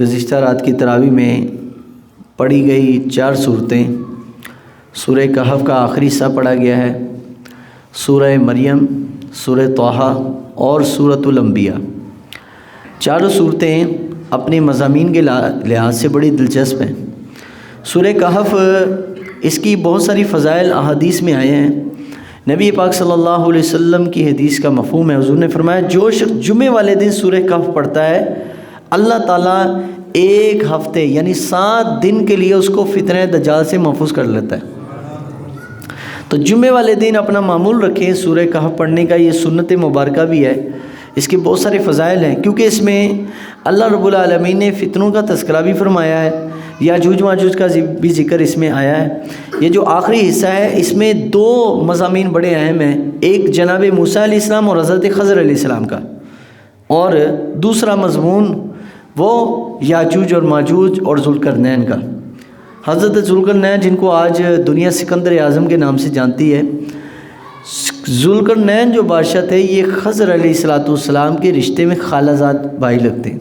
گزشتہ رات کی تراویح میں پڑھی گئی 4 صورتیں، سورہ کہف کا آخری حصہ پڑھا گیا ہے، سورہ مریم، سورہ طٰہٰ اور سورۃ الانبیاء۔ چاروں صورتیں اپنے مضامین کے لحاظ سے بڑی دلچسپ ہیں۔ سورہ کہف، اس کی بہت ساری فضائل احادیث میں آئے ہیں۔ نبی پاک صلی اللہ علیہ وسلم کی حدیث کا مفہوم ہے، حضور نے فرمایا جو شخص جمعے والے دن سورہ کہف پڑھتا ہے، اللہ تعالیٰ 1 ہفتے یعنی 7 دن کے لیے اس کو فتنہ دجال سے محفوظ کر لیتا ہے۔ تو جمعے والے دن اپنا معمول رکھیں سورہ کہف پڑھنے کا، یہ سنت مبارکہ بھی ہے، اس کے بہت سارے فضائل ہیں، کیونکہ اس میں اللہ رب العالمین نے فتنوں کا تذکرہ بھی فرمایا ہے، یاجوج ماجوج کا بھی ذکر اس میں آیا ہے۔ یہ جو آخری حصہ ہے اس میں 2 مضامین بڑے اہم ہیں، ایک جناب موسیٰ علیہ السلام اور حضرت خضر علیہ السلام کا، اور دوسرا مضمون وہ یاجوج اور ماجوج اور ذوالقرنین کا۔ حضرت ذوالقرنین جن کو آج دنیا سکندر اعظم کے نام سے جانتی ہے، ذوالقرنین جو بادشاہ تھے یہ خضر علیہ السلام کے رشتے میں خالہ زاد بھائی لگتے ہیں۔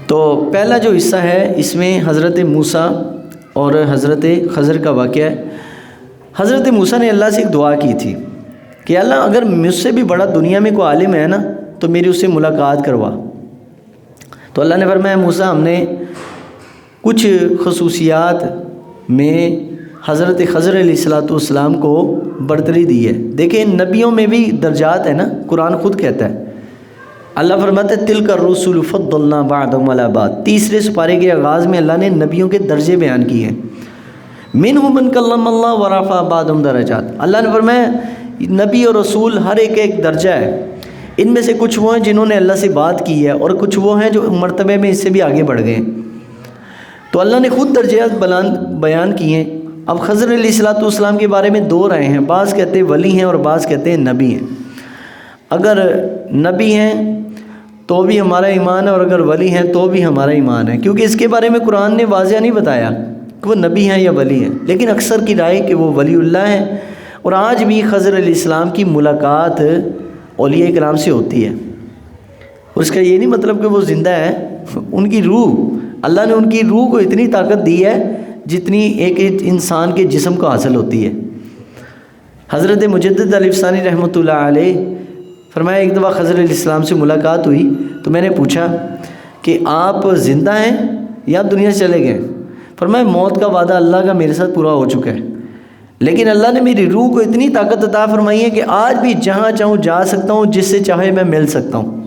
تو پہلا جو حصہ ہے اس میں حضرت موسیٰ اور حضرت خضر کا واقعہ ہے۔ حضرت موسیٰ نے اللہ سے ایک دعا کی تھی کہ اللہ اگر مجھ سے بھی بڑا دنیا میں کوئی عالم ہے نا تو میری اس سے ملاقات کروا۔ تو اللہ نے فرمایا موسیٰ ہم نے کچھ خصوصیات میں حضرت خضر علیہ السلام کو برتری دی ہے۔ دیکھیں نبیوں میں بھی درجات ہیں نا، قرآن خود کہتا ہے، اللہ فرماتا ہے تلک الرسل فضلنا بعضهم علی بعض۔ 3 سپارے کے آغاز میں اللہ نے نبیوں کے درجے بیان کیے ہیں، منہم من کلم اللہ ورفع بعضهم درجات۔ اللہ نے فرمایا نبی اور رسول ہر ایک درجہ ہے، ان میں سے کچھ وہ ہیں جنہوں نے اللہ سے بات کی ہے اور کچھ وہ ہیں جو مرتبے میں اس سے بھی آگے بڑھ گئے ہیں۔ تو اللہ نے خود درجات بیان کیے ہیں۔ اب خضر علیہ السلام کے بارے میں 2 رائے ہیں، بعض کہتے ہیں ولی ہیں اور بعض کہتے ہیں نبی ہیں۔ اگر نبی ہیں تو بھی ہمارا ایمان ہے اور اگر ولی ہیں تو بھی ہمارا ایمان ہے، کیونکہ اس کے بارے میں قرآن نے واضح نہیں بتایا کہ وہ نبی ہیں یا ولی ہیں، لیکن اکثر کی رائے کہ وہ ولی اللہ ہیں۔ اور آج بھی خضر علیہ السلام کی ملاقات اولیاء کرام سے ہوتی ہے، اور اس کا یہ نہیں مطلب کہ وہ زندہ ہے، ان کی روح، اللہ نے ان کی روح کو اتنی طاقت دی ہے جتنی ایک انسان کے جسم کو حاصل ہوتی ہے۔ حضرت مجدد الف ثانی رحمۃ اللہ علیہ فرمایا ایک دفعہ خضر علیہ السلام سے ملاقات ہوئی تو میں نے پوچھا کہ آپ زندہ ہیں یا دنیا سے چلے گئے؟ فرمایا موت کا وعدہ اللہ کا میرے ساتھ پورا ہو چکا ہے، لیکن اللہ نے میری روح کو اتنی طاقت عطا فرمائی ہے کہ آج بھی جہاں چاہوں جا سکتا ہوں، جس سے چاہے میں مل سکتا ہوں۔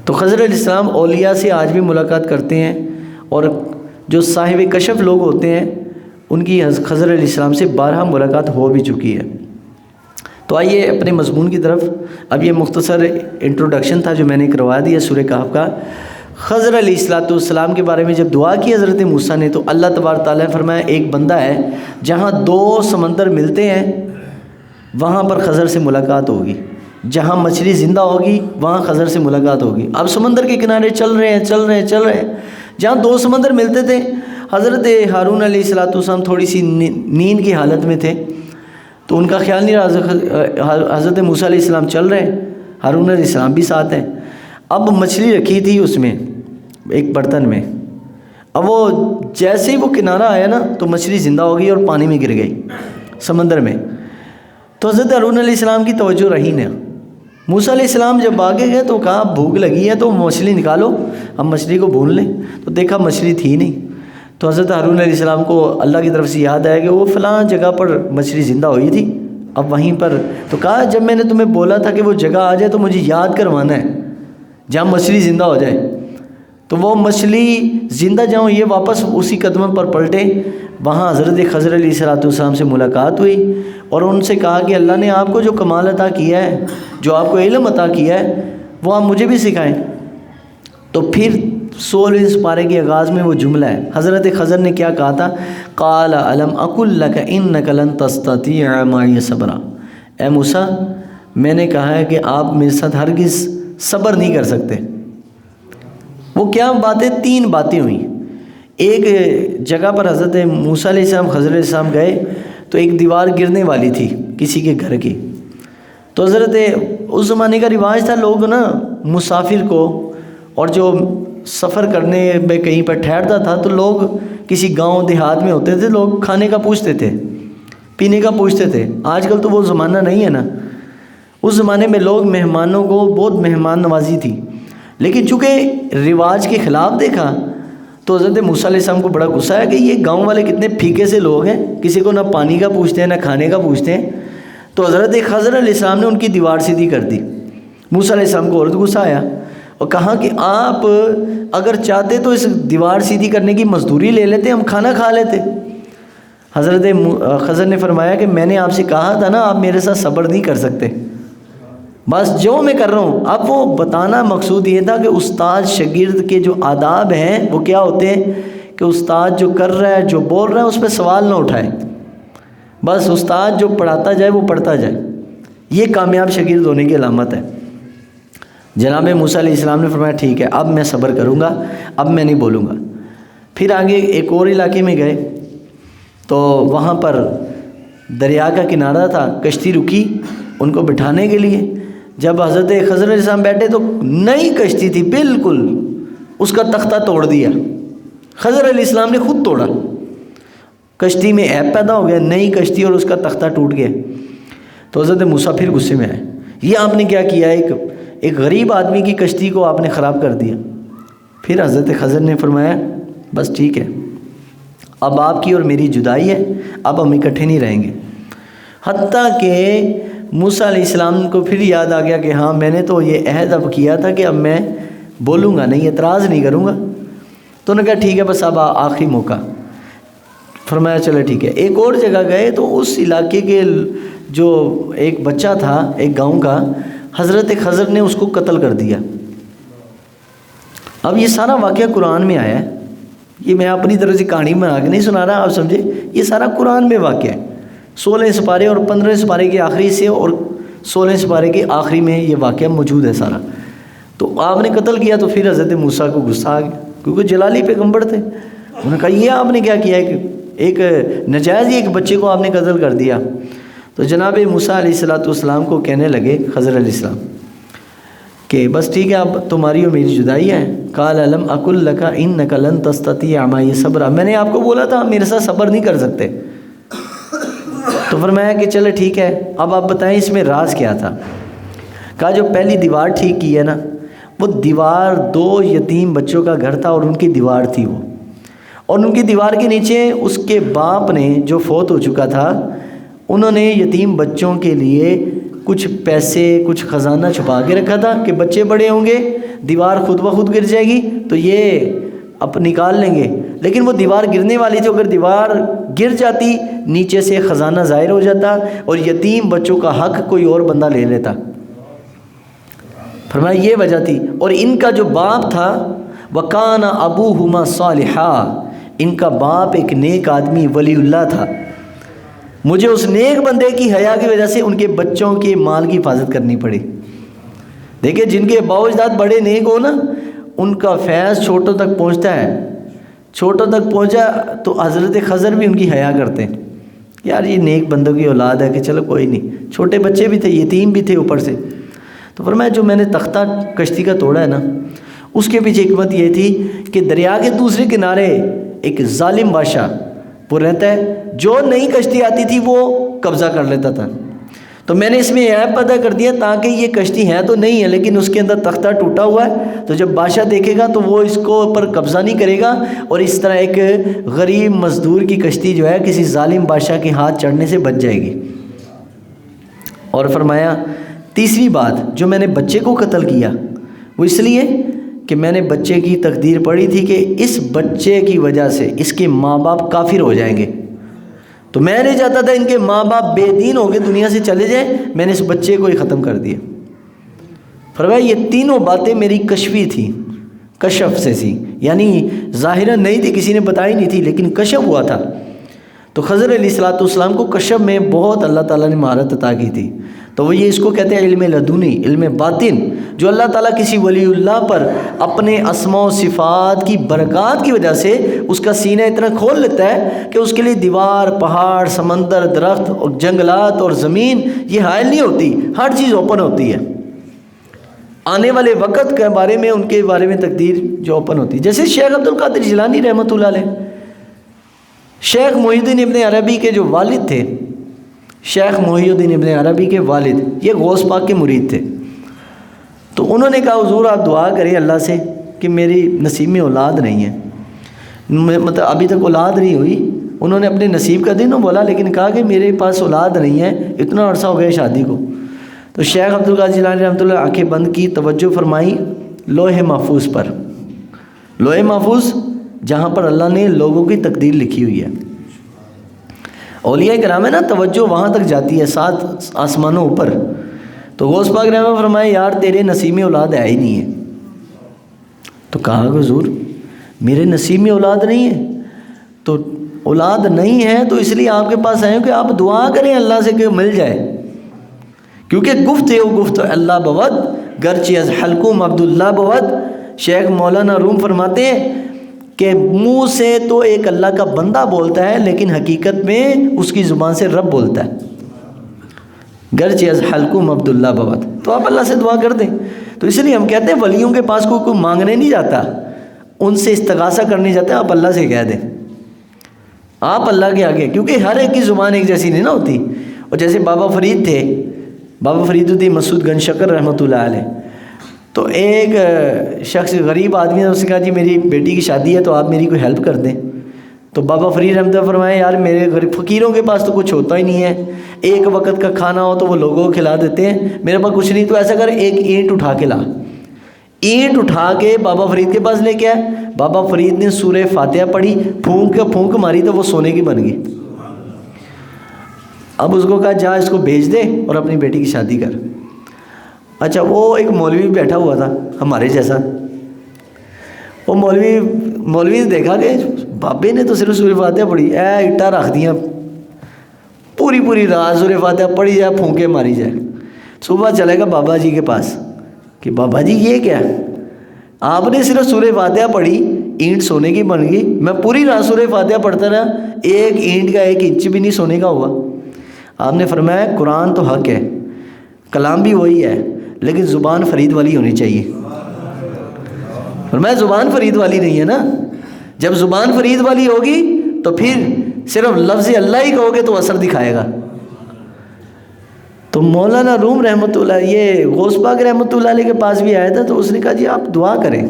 تو خضر علیہ السلام اولیاء سے آج بھی ملاقات کرتے ہیں، اور جو صاحب کشف لوگ ہوتے ہیں ان کی خضر علیہ السلام سے 12 ملاقات ہو بھی چکی ہے۔ تو آئیے اپنے مضمون کی طرف۔ اب یہ مختصر انٹروڈکشن تھا جو میں نے کروا دیا سورہ کہف کا۔ خضر علیہ السلام کے بارے میں جب دعا کی حضرت موسیٰ نے تو اللہ تبارک تعالیٰ نے فرمایا ایک بندہ ہے جہاں 2 سمندر ملتے ہیں وہاں پر خضر سے ملاقات ہوگی، جہاں مچھلی زندہ ہوگی وہاں خضر سے ملاقات ہوگی۔ اب سمندر کے کنارے چل رہے ہیں، جہاں 2 سمندر ملتے تھے، حضرت ہارون علیہ السلام تھوڑی سی نیند کی حالت میں تھے تو ان کا خیال نہیں رہا، حضرت موسیٰ علیہ السلام چل رہے ہیں، ہارون علیہ السلام بھی ساتھ ہیں۔ اب مچھلی رکھی تھی اس میں ایک برتن میں، اب وہ جیسے ہی وہ کنارہ آیا نا تو مچھلی زندہ ہو گئی اور پانی میں گر گئی سمندر میں۔ تو حضرت ہارون علیہ السلام کی توجہ رہی نہ۔ موسیٰ علیہ السلام جب آگے گئے تو کہا بھوک لگی ہے تو مچھلی نکالو، ہم مچھلی کو بھون لیں، تو دیکھا مچھلی تھی نہیں۔ تو حضرت ہارون علیہ السلام کو اللہ کی طرف سے یاد آیا کہ وہ فلاں جگہ پر مچھلی زندہ ہوئی تھی، اب وہیں پر۔ تو کہا جب میں نے تمہیں بولا تھا کہ وہ جگہ آ جائے تو مجھے یاد کروانا ہے جہاں مچھلی زندہ ہو جائے۔ تو وہ مچھلی زندہ جہاں یہ واپس اسی قدم پر پلٹے، وہاں حضرت خضر علیہ السلام سے ملاقات ہوئی اور ان سے کہا کہ اللہ نے آپ کو جو کمال عطا کیا ہے، جو آپ کو علم عطا کیا ہے، وہ آپ مجھے بھی سکھائیں۔ تو پھر 16 سپارے کے آغاز میں وہ جملہ ہے، حضرت خضر نے کیا کہا تھا؟ قال الم اقل لک انک لن تستطیع معی صبرا، اے موسیٰ میں نے کہا ہے کہ آپ میرے ساتھ ہرگز صبر نہیں کر سکتے۔ وہ کیا باتیں؟ 3 باتیں ہوئیں۔ ایک جگہ پر حضرت موسیٰ علیہ السلام خضر علیہ السلام گئے تو ایک دیوار گرنے والی تھی کسی کے گھر کی، تو حضرت اس زمانے کا رواج تھا لوگ نا مسافر کو اور جو سفر کرنے میں کہیں پر ٹھہرتا تھا تو لوگ کسی گاؤں دیہات میں ہوتے تھے، لوگ کھانے کا پوچھتے تھے، پینے کا پوچھتے تھے۔ آج کل تو وہ زمانہ نہیں ہے نا، اس زمانے میں لوگ مہمانوں کو بہت مہمان نوازی تھی، لیکن چونکہ رواج کے خلاف دیکھا تو حضرت موسیٰ علیہ السلام کو بڑا غصہ ہے کہ یہ گاؤں والے کتنے پھیکے سے لوگ ہیں، کسی کو نہ پانی کا پوچھتے ہیں نہ کھانے کا پوچھتے ہیں۔ تو حضرت خضر علیہ السلام نے ان کی دیوار سیدھی کر دی۔ موسیٰ علیہ السلام کو اور غصہ آیا اور کہا کہ آپ اگر چاہتے تو اس دیوار سیدھی کرنے کی مزدوری لے لیتے، ہم کھانا کھا لیتے۔ حضرت خضر نے فرمایا کہ میں نے آپ سے کہا تھا نا، آپ میرے ساتھ صبر نہیں کر سکتے، بس جو میں کر رہا ہوں۔ اب وہ بتانا مقصود یہ تھا کہ استاد شاگرد کے جو آداب ہیں وہ کیا ہوتے ہیں کہ استاد جو کر رہا ہے، جو بول رہا ہے، اس پہ سوال نہ اٹھائے، بس استاد جو پڑھاتا جائے وہ پڑھتا جائے۔ یہ کامیاب شاگرد ہونے کی علامت ہے۔ جناب موسیٰ علیہ السلام نے فرمایا ٹھیک ہے، اب میں صبر کروں گا، اب میں نہیں بولوں گا۔ پھر آگے ایک اور علاقے میں گئے تو وہاں پر دریا کا کنارہ تھا، کشتی رکی ان کو بٹھانے کے لیے۔ جب حضرت خضر علیہ السلام بیٹھے تو نئی کشتی تھی بالکل، اس کا تختہ توڑ دیا، خضر علیہ السلام نے خود توڑا۔ کشتی میں عیب پیدا ہو گیا، نئی کشتی اور اس کا تختہ ٹوٹ گیا۔ تو حضرت موسیٰ پھر غصے میں آئے، یہ آپ نے کیا کیا، ایک غریب آدمی کی کشتی کو آپ نے خراب کر دیا۔ پھر حضرت خضر نے فرمایا بس ٹھیک ہے، اب آپ کی اور میری جدائی ہے، اب ہم اکٹھے نہیں رہیں گے۔ حتیٰ کہ موسیٰ علیہ السلام کو پھر یاد آ گیا کہ ہاں میں نے تو یہ عہد اب کیا تھا کہ اب میں بولوں گا نہیں، اعتراض نہیں کروں گا۔ تو انہوں نے کہا ٹھیک ہے، بس اب آخری موقع۔ فرمایا چلو ٹھیک ہے۔ ایک اور جگہ گئے تو اس علاقے کے جو ایک بچہ تھا ایک گاؤں کا، حضرت خضر نے اس کو قتل کر دیا۔ اب یہ سارا واقعہ قرآن میں آیا ہے، یہ میں اپنی طرف سے کہانی بنا کے نہیں سنا رہا، آپ سمجھے، یہ سارا قرآن میں واقعہ ہے۔ 16 سپارے اور 15 سپارے کے آخری سے اور 16 سپارے کے آخری میں یہ واقعہ موجود ہے سارا۔ تو آپ نے قتل کیا تو پھر حضرت موسیٰ کو غصہ آ گیا، کیونکہ جلالی پیغمبر تھے۔ انہوں نے کہا یہ آپ نے کیا کیا ہے کہ ایک نجائز ایک بچے کو آپ نے قتل کر دیا۔ تو جناب موسیٰ علیہ السلام کو کہنے لگے خضر علیہ السلام کہ بس ٹھیک ہے، اب تمہاری اور میری جدائی ہے۔ قال الم اقل لک انک لن تستطیع معی صبرا، میں نے آپ کو بولا تھا میرے ساتھ صبر نہیں کر سکتے۔ تو فرمایا کہ چلے ٹھیک ہے، اب آپ بتائیں اس میں راز کیا تھا۔ کہا جو پہلی دیوار ٹھیک کی ہے نا، وہ دیوار 2 یتیم بچوں کا گھر تھا اور ان کی دیوار تھی وہ، اور ان کی دیوار کے نیچے اس کے باپ نے جو فوت ہو چکا تھا، انہوں نے یتیم بچوں کے لیے کچھ پیسے کچھ خزانہ چھپا کے رکھا تھا کہ بچے بڑے ہوں گے دیوار خود بخود گر جائے گی تو یہ اب نکال لیں گے، لیکن وہ دیوار گرنے والی تھی، اگر دیوار گر جاتی نیچے سے خزانہ ظاہر ہو جاتا اور یتیم بچوں کا حق کوئی اور بندہ لے لیتا۔ فرمایا یہ وجہ تھی۔ اور ان کا جو باپ تھا وَكَانَ أَبُوهُمَا صَالِحًا، ان کا باپ ایک نیک آدمی ولی اللہ تھا، مجھے اس نیک بندے کی حیا کی وجہ سے ان کے بچوں کے مال کی حفاظت کرنی پڑی۔ دیکھیں جن کے باؤ اجداد بڑے نیک ہو نا، ان کا فیض چھوٹوں تک پہنچتا ہے، چھوٹوں تک پہنچا تو حضرت خضر بھی ان کی حیا کرتے ہیں، یار یہ نیک بندوں کی اولاد ہے کہ چلو کوئی نہیں، چھوٹے بچے بھی تھے یتیم بھی تھے اوپر سے۔ تو فرمایا جو میں نے تختہ کشتی کا توڑا ہے نا، اس کے پیچھے حکمت یہ تھی کہ دریا کے دوسرے کنارے ایک ظالم بادشاہ وہ رہتا ہے، جو نئی کشتی آتی تھی وہ قبضہ کر لیتا تھا، تو میں نے اس میں عیب پیدا کر دیا تاکہ یہ کشتی ہے تو نہیں ہے لیکن اس کے اندر تختہ ٹوٹا ہوا ہے، تو جب بادشاہ دیکھے گا تو وہ اس کو پر قبضہ نہیں کرے گا، اور اس طرح ایک غریب مزدور کی کشتی جو ہے کسی ظالم بادشاہ کے ہاتھ چڑھنے سے بچ جائے گی۔ اور فرمایا تیسری بات، جو میں نے بچے کو قتل کیا وہ اس لیے کہ میں نے بچے کی تقدیر پڑھی تھی کہ اس بچے کی وجہ سے اس کے ماں باپ کافر ہو جائیں گے، تو میں نہیں چاہتا تھا ان کے ماں باپ بے دین ہو کے دنیا سے چلے جائیں، میں نے اس بچے کو ہی ختم کر دیا۔ فرمایا یہ تینوں باتیں میری کشفی تھی، کشف سے تھی، یعنی ظاہراً نہیں تھی، کسی نے بتائی نہیں تھی لیکن کشف ہوا تھا۔ تو خضر علیہ السلام کو کشف میں بہت اللہ تعالیٰ نے مہارت عطا کی تھی، تو وہ یہ اس کو کہتے ہیں علم لدنی، علم باطن، جو اللہ تعالیٰ کسی ولی اللہ پر اپنے اسماء و صفات کی برکات کی وجہ سے اس کا سینہ اتنا کھول لیتا ہے کہ اس کے لیے دیوار، پہاڑ، سمندر، درخت اور جنگلات اور زمین یہ حائل نہیں ہوتی، ہر چیز اوپن ہوتی ہے۔ آنے والے وقت کے بارے میں، ان کے بارے میں تقدیر جو اوپن ہوتی ہے. جیسے شیخ عبد القادر جیلانی رحمۃ اللہ علیہ، شیخ محی الدین ابن عربی کے جو والد تھے، شیخ محی الدین ابن عربی کے والد یہ غوث پاک کے مرید تھے. تو انہوں نے کہا حضور آپ دعا کریں اللہ سے کہ میری نصیب میں اولاد نہیں ہے، مطلب ابھی تک اولاد نہیں ہوئی. انہوں نے اپنے نصیب کا دن بولا، لیکن کہا کہ میرے پاس اولاد نہیں ہے، اتنا عرصہ ہو گیا شادی کو. تو شیخ عبد القادر جیلانی رحمۃ اللہ آنکھیں بند کی، توجہ فرمائی لوح محفوظ پر. لوح محفوظ جہاں پر اللہ نے لوگوں کی تقدیر لکھی ہوئی ہے. اولیاء کرام ہے نا، توجہ وہاں تک جاتی ہے، 7 آسمانوں اوپر. تو غوث پاک رحمہ فرمائے یار تیرے نصیب میں اولاد ہے ہی نہیں ہے. تو کہا کہ حضور میرے نصیب میں اولاد نہیں ہے، تو اولاد نہیں ہے تو اس لیے آپ کے پاس آئے ہوں کہ آپ دعا کریں اللہ سے کہ مل جائے. کیونکہ گفت ہے وہ گفت اللہ بود گرچہ از حلقوم عبداللہ بود. شیخ مولانا روم فرماتے ہیں کہ منہ سے تو ایک اللہ کا بندہ بولتا ہے، لیکن حقیقت میں اس کی زبان سے رب بولتا ہے. گرچہ از حلقوم عبداللہ بود. تو آپ اللہ سے دعا کر دیں. تو اس لیے ہم کہتے ہیں ولیوں کے پاس کوئی مانگنے نہیں جاتا، ان سے استغاثہ کرنے جاتے ہیں. آپ اللہ سے کہہ دیں، آپ اللہ کے آگے، کیونکہ ہر ایک کی زبان ایک جیسی نہیں نا ہوتی. اور جیسے بابا فرید تھے، بابا فرید الدین مسعود گنج شکر رحمۃ اللہ علیہ، تو ایک شخص غریب آدمی نے اس سے کہا جی میری بیٹی کی شادی ہے تو آپ میری کوئی ہیلپ کر دیں. تو بابا فرید رحمۃ اللہ فرمائے یار میرے غریب فقیروں کے پاس تو کچھ ہوتا ہی نہیں ہے، ایک وقت کا کھانا ہو تو وہ لوگوں کو کھلا دیتے ہیں، میرے پاس کچھ نہیں. تو ایسا کر ایک اینٹ اٹھا کے لا. اینٹ اٹھا کے بابا فرید کے پاس لے کے آئے. بابا فرید نے سورہ فاتحہ پڑھی، پھونک ماری تو وہ سونے کی بن گئی. اب اس کو کہا جا اس کو بھیج دے اور اپنی بیٹی کی شادی کر. اچھا وہ ایک مولوی بیٹھا ہوا تھا ہمارے جیسا. وہ مولوی نے دیکھا کہ بابے نے تو صرف سورہ فاتحہ پڑھی، اٹا رکھ دیا، پوری رات سورہ فاتحہ پڑھی جائے، پھونکے ماری جائے. صبح چلے گا بابا جی کے پاس کہ بابا جی یہ کیا ہے، آپ نے صرف سورہ فاتحہ پڑھی، اینٹ سونے کی بن گئی. میں پوری رات سورہ فاتحہ پڑھتا رہا، ایک اینٹ کا 1 انچ بھی نہیں سونے کا ہوا. آپ نے فرمایا قرآن تو حق ہے، کلام بھی وہی ہے، لیکن زبان فرید والی ہونی چاہیے. فرمایا زبان فرید والی نہیں ہے نا. جب زبان فرید والی ہوگی تو پھر صرف لفظ اللہ ہی کہو گے تو اثر دکھائے گا. تو مولانا روم رحمۃ اللہ، یہ غوث پاک رحمۃ اللہ علیہ کے پاس بھی آیا تھا. تو اس نے کہا جی آپ دعا کریں،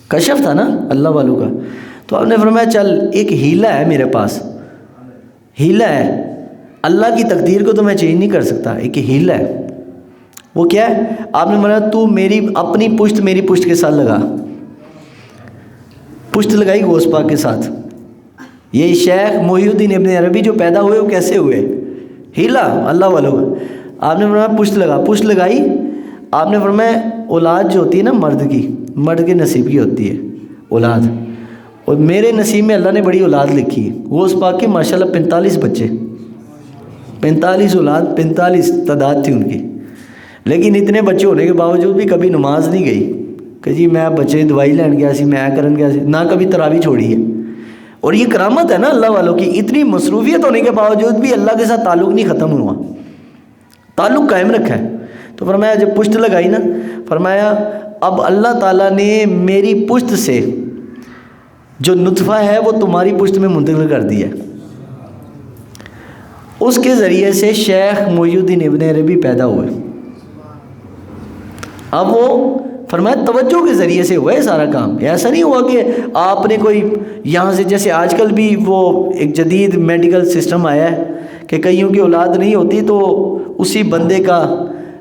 کشف تھا نا اللہ والوں کا. تو آپ نے فرمایا چل ایک ہیلہ ہے میرے پاس، ہیلہ ہے، اللہ کی تقدیر کو تو میں چینج نہیں کر سکتا، ایک ہیلہ ہے. وہ کیا ہے؟ آپ نے فرمایا تو میری اپنی پشت میری پشت کے ساتھ لگا. پشت لگائی غوث پاک کے ساتھ. یہ شیخ محی الدین ابن عربی جو پیدا ہوئے وہ کیسے ہوئے؟ ہیلا اللہ والوں کا. آپ نے فرمایا پشت لگا، پشت لگائی. آپ نے فرمایا اولاد جو ہوتی ہے نا مرد کے نصیب کی ہوتی ہے اولاد، اور میرے نصیب میں اللہ نے بڑی اولاد لکھی ہے. غوث پاک کے ماشاءاللہ 45 بچے، 45 اولاد، 45 تعداد تھی ان کی. لیکن اتنے بچے ہونے کے باوجود بھی کبھی نماز نہیں گئی کہ جی میں بچے دوائی لین گیا سی، میں کرن گیا سی، نہ کبھی تراویح چھوڑی ہے. اور یہ کرامت ہے نا اللہ والوں کی. اتنی مصروفیت ہونے کے باوجود بھی اللہ کے ساتھ تعلق نہیں ختم ہوا، تعلق قائم رکھا ہے. تو فرمایا جب پشت لگائی نا، فرمایا اب اللہ تعالیٰ نے میری پشت سے جو نطفہ ہے وہ تمہاری پشت میں منتقل کر دیا. اس کے ذریعے سے شیخ محی الدین ابن عربی پیدا ہوئے. اب وہ فرمایا توجہ کے ذریعے سے ہوا ہے سارا کام. ایسا نہیں ہوا کہ آپ نے کوئی یہاں سے، جیسے آج کل بھی وہ ایک جدید میڈیکل سسٹم آیا ہے کہ کئیوں کی اولاد نہیں ہوتی تو اسی بندے کا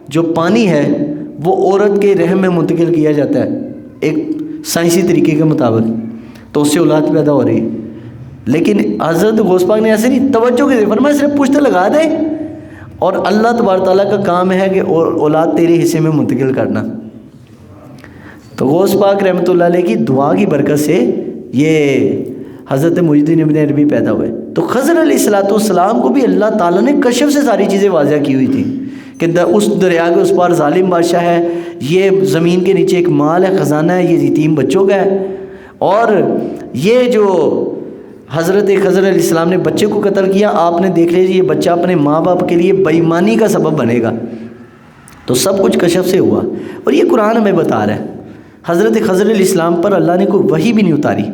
جو پانی ہے وہ عورت کے رحم میں منتقل کیا جاتا ہے ایک سائنسی طریقے کے مطابق، تو اس سے اولاد پیدا ہو رہی ہے. لیکن حضرت غوث پاک نے ایسے نہیں، توجہ کے ذریعے فرمایا صرف پشت لگا دے اور اللہ تبارک تعالیٰ کا کام ہے کہ اولاد تیرے حصے میں منتقل کرنا. تو غوث پاک رحمۃ اللہ علیہ کی دعا کی برکت سے یہ حضرت محی الدین ابن عربی پیدا ہوئے. تو خضر علیہ السلام کو بھی اللہ تعالیٰ نے کشف سے ساری چیزیں واضح کی ہوئی تھیں کہ اس دریا کے اس پار ظالم بادشاہ ہے، یہ زمین کے نیچے ایک مال ہے، خزانہ ہے، یہ یتیم بچوں کا ہے، اور یہ جو حضرت خضر علیہ السلام نے بچے کو قتل کیا، آپ نے دیکھ لیجیے یہ بچہ اپنے ماں باپ کے لیے بے ایمانی کا سبب بنے گا. تو سب کچھ کشف سے ہوا، اور یہ قرآن ہمیں بتا رہا ہے۔ حضرت خضر علیہ السلام پر اللہ نے کوئی وحی بھی نہیں اتاری،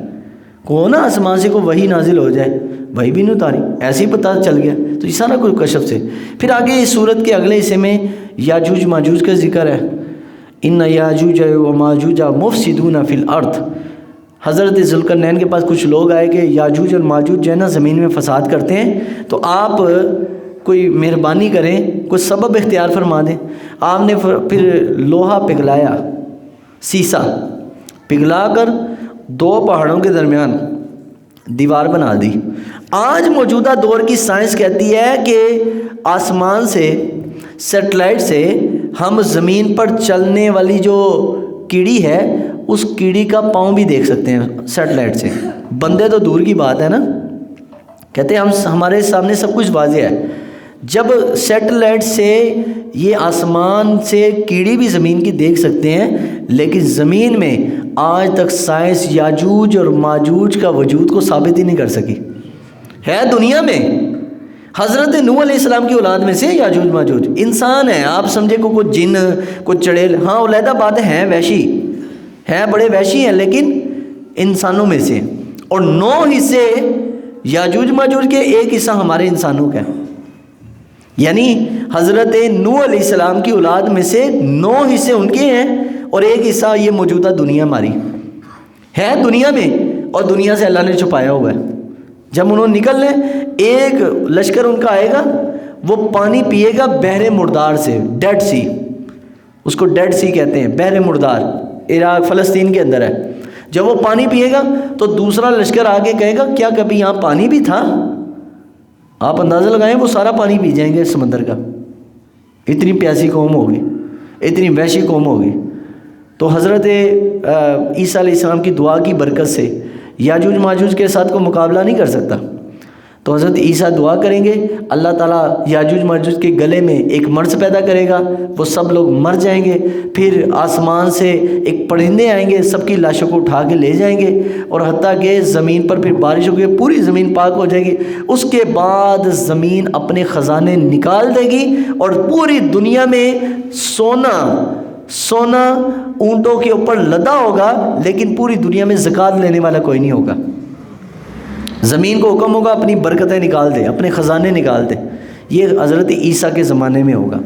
کو نا آسمان سے کوئی وحی نازل ہو جائے، وحی بھی نہیں اتاری، ایسے ہی پتہ چل گیا۔ تو یہ سارا کوئی کشف سے۔ پھر آگے اس صورت کے اگلے حصے میں یاجوج ماجوج کا ذکر ہے، ان یاجوج و ماجوج مفسدون فی الارض۔ حضرت ذوالقرنین کے پاس کچھ لوگ آئے کہ یاجوج اور ماجوج جو ہے نا زمین میں فساد کرتے ہیں، تو آپ کوئی مہربانی کریں، کوئی سبب اختیار فرما دیں۔ آپ نے پھر لوہا پگھلایا، سیسا پگھلا کر 2 پہاڑوں کے درمیان دیوار بنا دی۔ آج موجودہ دور کی سائنس کہتی ہے کہ آسمان سے، سیٹلائٹ سے ہم زمین پر چلنے والی جو کیڑی ہے اس کیڑی کا پاؤں بھی دیکھ سکتے ہیں سیٹلائٹ سے۔ بندے تو دور کی بات ہے نا، کہتے ہیں ہمارے سامنے سب کچھ واضح ہے۔ جب سیٹلائٹ سے یہ آسمان سے کیڑی بھی زمین کی دیکھ سکتے ہیں، لیکن زمین میں آج تک سائنس یاجوج اور ماجوج کا وجود کو ثابت ہی نہیں کر سکی۔ ہے دنیا میں حضرت نوح علیہ السلام کی اولاد میں سے یاجوج ماجوج انسان ہیں، آپ سمجھے کو کوئی جن، کوئی چڑیل، ہاں علیحدہ بات ہے، وحشی ہیں، بڑے وحشی ہیں، لیکن انسانوں میں سے۔ اور 9 حصے یاجوج ماجوج کے، 1 حصہ ہمارے انسانوں کا ہے، یعنی حضرت نوح علیہ السلام کی اولاد میں سے 9 حصے ان کے ہیں، اور 1 حصہ یہ موجودہ دنیا ہماری ہے دنیا میں، اور دنیا سے اللہ نے چھپایا ہوا ہے۔ جب انہوں نے نکلنے، ایک لشکر ان کا آئے گا، وہ پانی پیے گا بحر مردار سے، ڈیڈ سی، اس کو ڈیڈ سی کہتے ہیں، بحر مردار، عراق فلسطین کے اندر ہے۔ جب وہ پانی پیے گا تو دوسرا لشکر آگے کہے گا کیا کبھی یہاں پانی بھی تھا؟ آپ اندازہ لگائیں وہ سارا پانی پی جائیں گے سمندر کا، اتنی پیاسی قوم ہوگی، اتنی وحشی قوم ہوگی۔ تو حضرت عیسیٰ علیہ السلام کی دعا کی برکت سے یاجوج ماجوج کے ساتھ کوئی مقابلہ نہیں کر سکتا۔ تو حضرت عیسیٰ دعا کریں گے، اللہ تعالیٰ یاجوج ماجوج کے گلے میں ایک مرض پیدا کرے گا، وہ سب لوگ مر جائیں گے۔ پھر آسمان سے ایک پرندے آئیں گے، سب کی لاشوں کو اٹھا کے لے جائیں گے، اور حتیٰ کہ زمین پر پھر بارش ہوگی، پوری زمین پاک ہو جائے گی۔ اس کے بعد زمین اپنے خزانے نکال دے گی، اور پوری دنیا میں سونا اونٹوں کے اوپر لدا ہوگا، لیکن پوری دنیا میں زکوٰۃ لینے والا کوئی نہیں ہوگا۔ زمین کو حکم ہوگا اپنی برکتیں نکال دے، اپنے خزانے نکال دے۔ یہ حضرت عیسیٰ کے زمانے میں ہوگا۔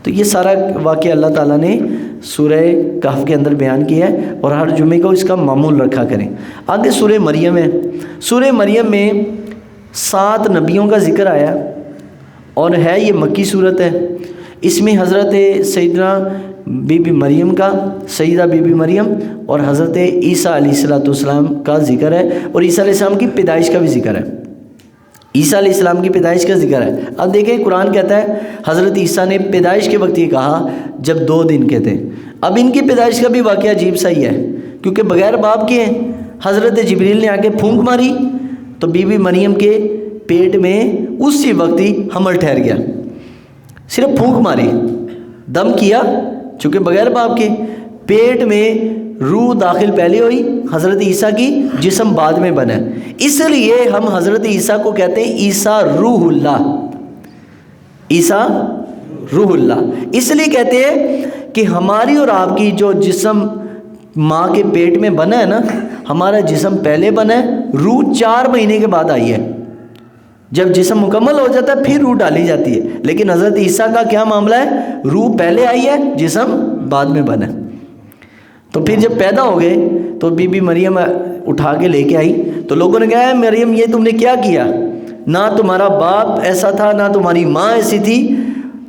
تو یہ سارا واقعہ اللہ تعالیٰ نے سورہ کہف کے اندر بیان کیا ہے، اور ہر جمعے کو اس کا معمول رکھا کریں۔ آگے سورہ مریم ہے۔ سورہ مریم میں 7 نبیوں کا ذکر آیا، اور ہے یہ مکی صورت ہے۔ اس میں حضرت سیدنا بی بی مریم کا، سیدہ بی بی مریم اور حضرت عیسیٰ علیہ السلام کا ذکر ہے، اور عیسیٰ علیہ السلام کی پیدائش کا بھی ذکر ہے۔ عیسیٰ علیہ السلام کی پیدائش کا ذکر ہے۔ اب دیکھیں قرآن کہتا ہے حضرت عیسیٰ نے پیدائش کے وقت یہ کہا جب 2 دن کے تھے۔ اب ان کی پیدائش کا بھی واقعہ عجیب سا ہی ہے، کیونکہ بغیر باپ کے ہیں۔ حضرت جبریل نے آ کے پھونک ماری تو بی بی مریم کے پیٹ میں اسی وقت ہی حمل ٹھہر گیا، صرف پھونک ماری، دم کیا، چونکہ بغیر باپ کے پیٹ میں روح داخل پہلے ہوئی، حضرت عیسیٰ کی جسم بعد میں بنا۔ اس لیے ہم حضرت عیسیٰ کو کہتے ہیں عیسیٰ روح اللہ، عیسیٰ روح اللہ اس لیے کہتے ہیں کہ ہماری اور آپ کی جو جسم ماں کے پیٹ میں بنا ہے نا، ہمارا جسم پہلے بنا ہے، روح 4 مہینے کے بعد آئی ہے۔ جب جسم مکمل ہو جاتا ہے پھر روح ڈالی جاتی ہے، لیکن حضرت عیسیٰ کا کیا معاملہ ہے؟ روح پہلے آئی ہے، جسم بعد میں بنا۔ تو پھر جب پیدا ہو گئے تو بی بی مریم اٹھا کے لے کے آئی، تو لوگوں نے کہا مریم یہ تم نے کیا کیا؟ نہ تمہارا باپ ایسا تھا، نہ تمہاری ماں ایسی تھی،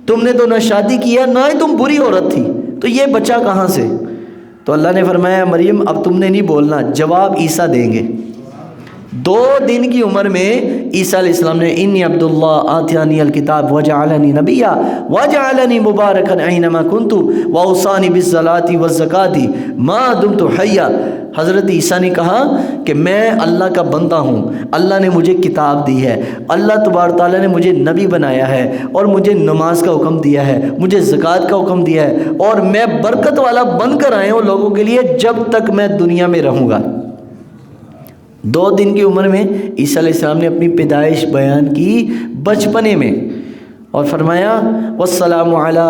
تم نے تو نہ شادی کیا، نہ ہی تم بری عورت تھی، تو یہ بچہ کہاں سے؟ تو اللہ نے فرمایا مریم اب تم نے نہیں بولنا، جواب عیسیٰ دیں گے۔ 2 دن کی عمر میں عیسیٰ علیہ السلام نے انی عبداللہ آتیانی الکتاب وجعلنی نبیا وجعلنی مبارکا اینما کنت واوصانی بالصلاۃ والزکاۃ ما دمت حیا۔ حضرت عیسیٰ نے کہا کہ میں اللہ کا بندہ ہوں، اللہ نے مجھے کتاب دی ہے، اللہ تبارک تعالیٰ نے مجھے نبی بنایا ہے، اور مجھے نماز کا حکم دیا ہے، مجھے زکوٰۃ کا حکم دیا ہے، اور میں برکت والا بن کر آیا ہوں لوگوں کے لیے جب تک میں دنیا میں رہوں گا۔ 2 دن کی عمر میں عیسیٰ علیہ السلام نے اپنی پیدائش بیان کی بچپنے میں، اور فرمایا والسلام علی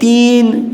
3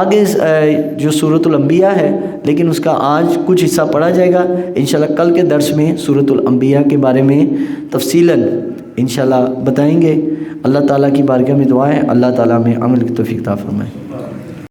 آگے جو سورۃ الانبیاء ہے لیکن اس کا آج کچھ حصہ پڑھا جائے گا انشاءاللہ. کل کے درس میں سورۃ الانبیاء کے بارے میں تفصیلاً انشاءاللہ بتائیں گے. اللہ تعالیٰ کی بارگاہ میں دعا ہے اللہ تعالیٰ میں عمل کی توفیق عطا فرمائے.